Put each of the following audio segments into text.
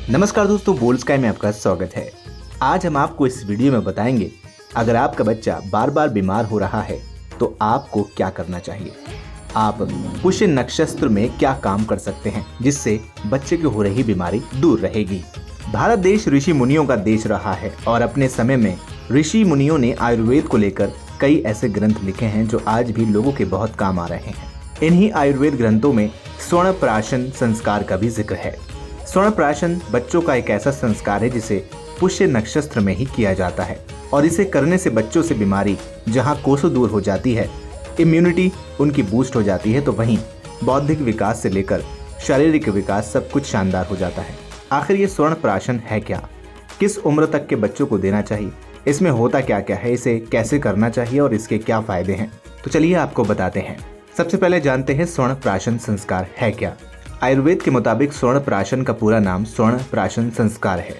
नमस्कार दोस्तों, bold sky में आपका स्वागत है। आज हम आपको इस वीडियो में बताएंगे अगर आपका बच्चा बार बार बीमार हो रहा है तो आपको क्या करना चाहिए। आप पुष्य नक्षत्र में क्या काम कर सकते हैं जिससे बच्चे की हो रही बीमारी दूर रहेगी। भारत देश ऋषि मुनियों का देश रहा है और अपने समय में ऋषि मुनियों ने आयुर्वेद को लेकर कई ऐसे ग्रंथ लिखे हैं जो आज भी लोगों के बहुत काम आ रहे हैं। इन्हीं आयुर्वेद ग्रंथों में स्वर्ण प्राशन संस्कार का भी जिक्र है। स्वर्ण प्राशन बच्चों का एक ऐसा संस्कार है जिसे पुष्य नक्षत्र में ही किया जाता है और इसे करने से बच्चों से बीमारी जहां कोसों दूर हो जाती है, इम्यूनिटी उनकी बूस्ट हो जाती है, तो वहीं बौद्धिक विकास से लेकर शारीरिक विकास सब कुछ शानदार हो जाता है। आखिर ये स्वर्ण प्राशन है क्या, किस उम्र तक के बच्चों को देना चाहिए, इसमें होता क्या क्या है, इसे कैसे करना चाहिए और इसके क्या फायदे हैं, तो चलिए आपको बताते हैं। सबसे पहले जानते हैं स्वर्ण प्राशन संस्कार है क्या। आयुर्वेद के मुताबिक स्वर्ण प्राशन का पूरा नाम स्वर्ण प्राशन संस्कार है।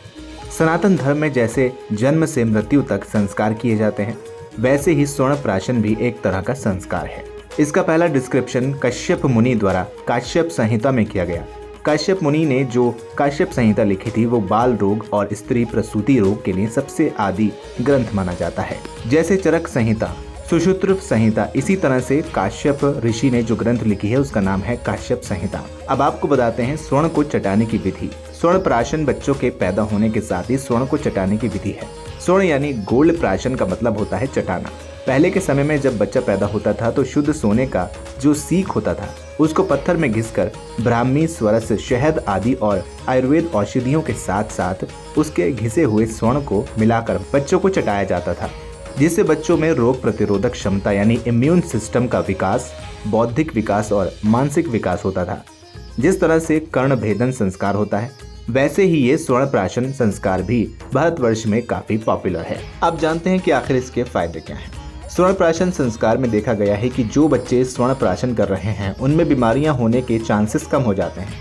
सनातन धर्म में जैसे जन्म से मृत्यु तक संस्कार किए जाते हैं, वैसे ही स्वर्ण प्राशन भी एक तरह का संस्कार है। इसका पहला डिस्क्रिप्शन कश्यप मुनि द्वारा काश्यप संहिता में किया गया। काश्यप मुनि ने जो काश्यप संहिता लिखी थी वो बाल रोग और स्त्री प्रसूति रोग के लिए सबसे आदि ग्रंथ माना जाता है। जैसे चरक संहिता, सुश्रुत संहिता, इसी तरह से काश्यप ऋषि ने जो ग्रंथ लिखी है उसका नाम है काश्यप संहिता। अब आपको बताते हैं स्वर्ण को चटाने की विधि। स्वर्ण प्राशन बच्चों के पैदा होने के साथ ही स्वर्ण को चटाने की विधि है। स्वर्ण यानी गोल्ड प्राशन का मतलब होता है चटाना। पहले के समय में जब बच्चा पैदा होता था तो शुद्ध सोने का जो सीख होता था उसको पत्थर में घिसकर ब्राह्मी, स्वरस, शहद आदि और आयुर्वेद औषधियों के साथ साथ उसके घिसे हुए स्वर्ण को मिलाकर बच्चों को चटाया जाता था, जिससे बच्चों में रोग प्रतिरोधक क्षमता यानी इम्यून सिस्टम का विकास, बौद्धिक विकास और मानसिक विकास होता था। जिस तरह से कर्ण भेदन संस्कार होता है वैसे ही ये स्वर्ण प्राशन संस्कार भी भारतवर्ष में काफी पॉपुलर है। अब जानते हैं कि आखिर इसके फायदे क्या हैं। स्वर्ण प्राशन संस्कार में देखा गया है कि जो बच्चे स्वर्ण प्राशन कर रहे हैं उनमें बीमारियां होने के चांसेस कम हो जाते हैं,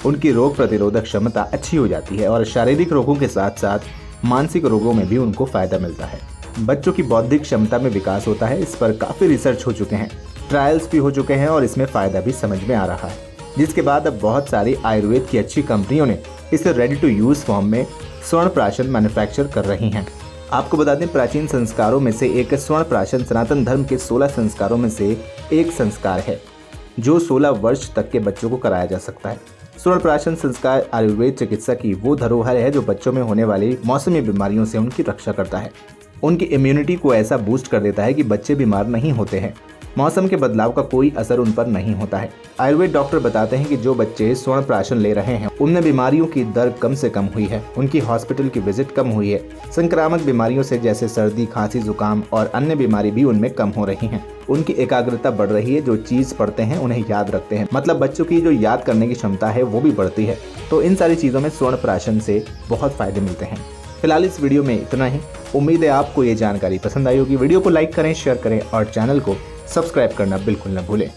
उनकी रोग प्रतिरोधक क्षमता अच्छी हो जाती है और शारीरिक रोगों के साथ साथ मानसिक रोगों में भी उनको फायदा मिलता है। बच्चों की बौद्धिक क्षमता में विकास होता है। इस पर काफी रिसर्च हो चुके हैं, ट्रायल्स भी हो चुके हैं और इसमें फायदा भी समझ में आ रहा है, जिसके बाद अब बहुत सारी आयुर्वेद की अच्छी कंपनियों ने इसे रेडी टू यूज फॉर्म में स्वर्ण प्राशन मैन्युफैक्चर कर रही हैं। आपको बता दें, प्राचीन संस्कारों में से एक स्वर्ण प्राशन सनातन धर्म के 16 संस्कारों में से एक संस्कार है जो 16 वर्ष तक के बच्चों को कराया जा सकता है। स्वर्ण प्राशन संस्कार आयुर्वेद चिकित्सा की वो धरोहर है जो बच्चों में होने वाली मौसमी बीमारियों से उनकी रक्षा करता है, उनकी इम्यूनिटी को ऐसा बूस्ट कर देता है कि बच्चे बीमार नहीं होते हैं। मौसम के बदलाव का कोई असर उन पर नहीं होता है। आयुर्वेद डॉक्टर बताते हैं कि जो बच्चे स्वर्ण प्राशन ले रहे हैं उनमें बीमारियों की दर कम से कम हुई है, उनकी हॉस्पिटल की विजिट कम हुई है, संक्रामक बीमारियों से जैसे सर्दी, खांसी, जुकाम और अन्य बीमारी भी उनमें कम हो रही हैं। उनकी एकाग्रता बढ़ रही है, जो चीज पढ़ते हैं उन्हें याद रखते हैं, मतलब बच्चों की जो याद करने की क्षमता है वो भी बढ़ती है। तो इन सारी चीजों में स्वर्ण प्राशन से बहुत फायदे मिलते हैं। फिलहाल इस वीडियो में इतना ही। उम्मीद है आपको ये जानकारी पसंद आई होगी। वीडियो को लाइक करें, शेयर करें और चैनल को सब्सक्राइब करना बिल्कुल न भूलें।